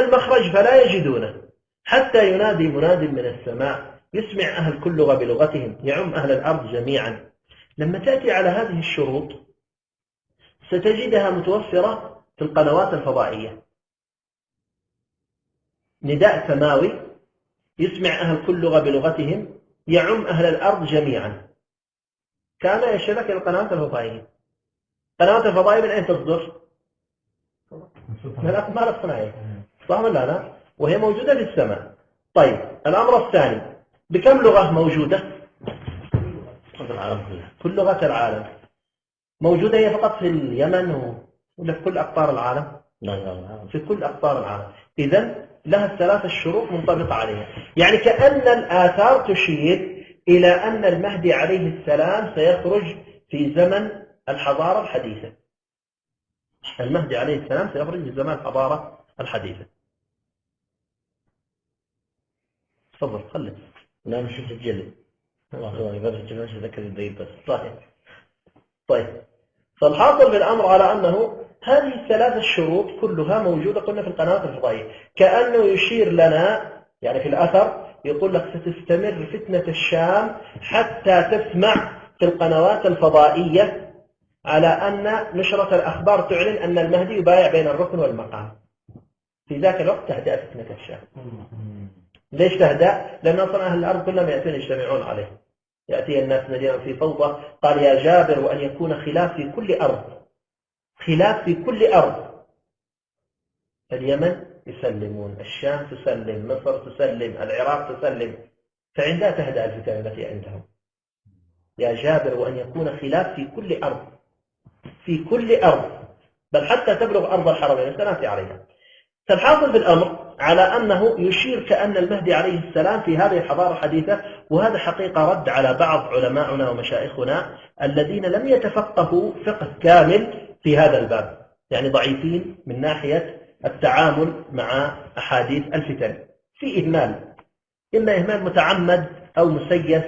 المخرج فلا يجدونه حتى ينادي مناد من السماء يسمع أهل كل لغة بلغتهم يعم أهل الأرض جميعا. لما تأتي على هذه الشروط ستجدها متوفرة في القنوات الفضائية. نداء سماوي يسمع أهل كل لغة بلغتهم يعم أهل الأرض جميعا. كان يشبك القنوات الفضائية. القنوات الفضائية من أين تصدر؟ من الأقمار الصناعية، صح ولا لا؟ وهي موجودة في السماء. طيب الأمر الثاني، بكم لغة موجودة؟ كل لغات العالم موجودة هي فقط في اليمن ولا في كل أقطار العالم؟ في كل أقطار العالم. إذن لها الثلاث الشروط منطبقة عليها. يعني كأن الآثار تشير إلى أن المهدي عليه السلام سيخرج في زمن الحضارة الحديثة. المهدي عليه السلام سيخرج في زمن الحضارة الحديثة. تفضل خلي. لا مش مسجل. والله يبغى مسجل مش ذكر البيت بس. طيب فالحاصل بالأمر على أنه هذه الثلاث الشروط كلها موجودة قلنا في القنوات الفضائية. كأنه يشير لنا يعني في الأثر يقول لك ستستمر فتنة الشام حتى تسمع في القنوات الفضائية على أن نشرة الأخبار تعلن أن المهدي يبايع بين الركن والمقام. في ذاك الوقت تهدأ فتنة الشام. ليش تهدأ؟ لأن أصلا أهل الأرض كلهم يأتون يجتمعون عليه. يأتي الناس مدينة في فوضى. قال يا جابر وأن يكون خلاف في كل أرض. خلاف في كل أرض. اليمن يسلمون، الشام تسلم، مصر تسلم، العراق تسلم. فعندها تهدأ الفتن التي عندهم. يا جابر وأن يكون خلاف في كل أرض. في كل أرض، بل حتى تبلغ أرض الحرمين سنأتي عليها. فالحاصل بالأمر على أنه يشير كأن المهدي عليه السلام في هذه الحضارة الحديثة. وهذا حقيقة رد على بعض علماؤنا ومشايخنا الذين لم يتفقهوا فقه كامل في هذا الباب، يعني ضعيفين من ناحية التعامل مع أحاديث الفتن. في إهمال، إما إهمال متعمد أو مسيس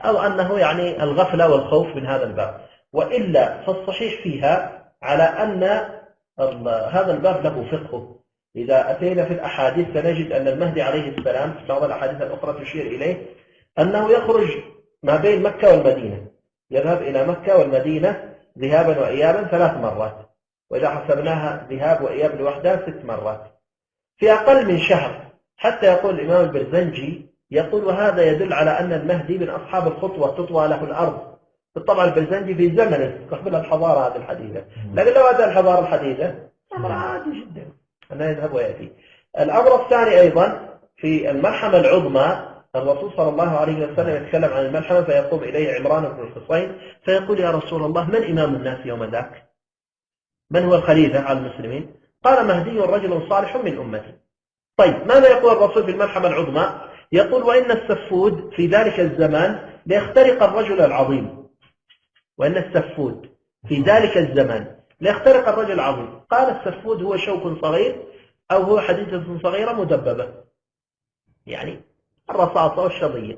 أو أنه يعني الغفلة والخوف من هذا الباب. وإلا فالصحيح فيها على أن هذا الباب له فقه. إذا أتينا في الأحاديث سنجد أن المهدي عليه السلام بعض الأحاديث الأخرى تشير إليه أنه يخرج ما بين مكة والمدينة، يذهب إلى مكة والمدينة ذهابا وإيابا 3 مرات، وإذا حسبناها ذهاب وإياب لوحدها 6 مرات في أقل من شهر. حتى يقول الإمام البرزنجي يقول وهذا يدل على أن المهدي من أصحاب الخطوة تطوى له الأرض. بالطبع البرزنجي في زمنه قبل الحضارة هذه الحديثة، لكن لو هذا الحضارة الحديثة أمر عادي جدا أنه يذهب ويأتي. الأمر الثاني أيضا في الملحمة العظمى الرسول صلى الله عليه وسلم يتكلم عن الملحمة فيقوم إليه عمران بن الحصين فيقول يا رسول الله من إمام الناس يوم ذاك؟ من هو الخليفة على المسلمين؟ قال مهدي رجل صالح من أمتي. طيب ماذا يقول الرسول في الملحمة العظمى؟ يقول وإن السفود في ذلك الزمان ليخترق الرجل العظيم. وإن السفود في ذلك الزمان ليخترق الرجل العظيم. قال السفود هو شوك صغير أو هو حديدة صغيرة مدببة، يعني الرصاصة والشظية.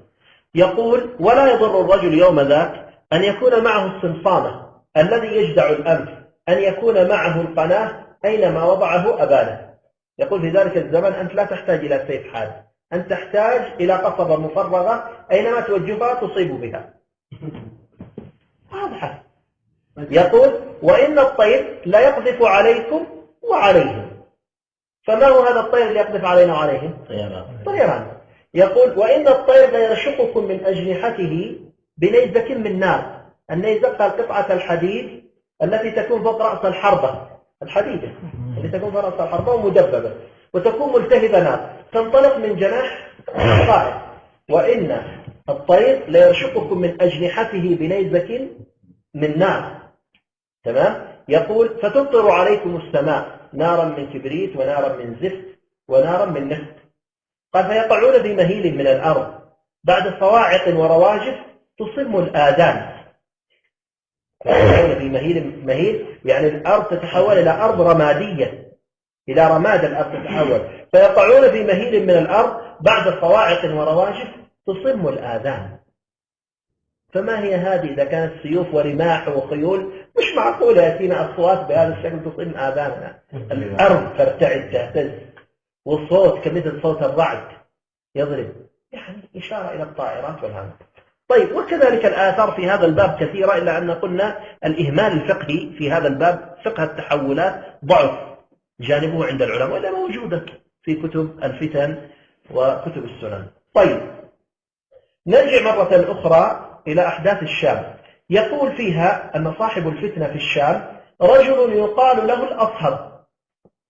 يقول ولا يضر الرجل يوم ذاك أن يكون معه الصنصامة الذي يجدع الأنف، أن يكون معه القناة أينما وضعه أبانه. يقول في ذلك الزمن أنت لا تحتاج إلى سيف حاد، أنت تحتاج إلى قصبة مفرغة أينما توجهها تصيب بها. واضحة. يقول وإن الطير لا يقذف عليكم وعليهم. فما هو هذا الطير اللي يقذف علينا وعليهم؟ طيران. يقول وإن الطير لا يرشقكم من أجنحته بنيزك من نار. النيزك قال قطعة الحديد التي تكون فوق رأس الحربة، الحديدة التي تكون فوق رأس الحربة ومدببة وتكون ملتهبة نار تنطلق من جناح الطائر. وإن الطير لا يرشقكم من أجنحته بنيزك من نار. تمام. يقول فتمطر عليكم السماء نارا من كبريت ونارا من زفت ونارا من نفط. قال فيقعون في مهيل من الأرض بعد صواعق ورواجف تصم الآذان. فيقعون في مهيل يعني الأرض تتحول إلى أرض رمادية، إلى رماد الأرض تتحول. فيقعون في مهيل من الأرض بعد صواعق ورواجف تصم الآذان. فما هي هذه إذا كانت سيوف ورماح وخيول؟ مش معقولة يأتينا أصوات بهذا الشكل تصم آذاننا. الأرض ترتعد تهتز وصوت كمثل صوت الرعد يضرب، يعني إشارة إلى الطائرات والهواء. طيب، وكذلك الآثار في هذا الباب كثيرة، إلا أن قلنا الإهمال الفقهي في هذا الباب، فقه التحولات ضعف جانبه عند العلماء، وإلا موجودة في كتب الفتن وكتب السنن. طيب، نرجع مرة أخرى إلى أحداث الشام. يقول فيها أن صاحب الفتنة في الشام رجل يقال له الأصهر،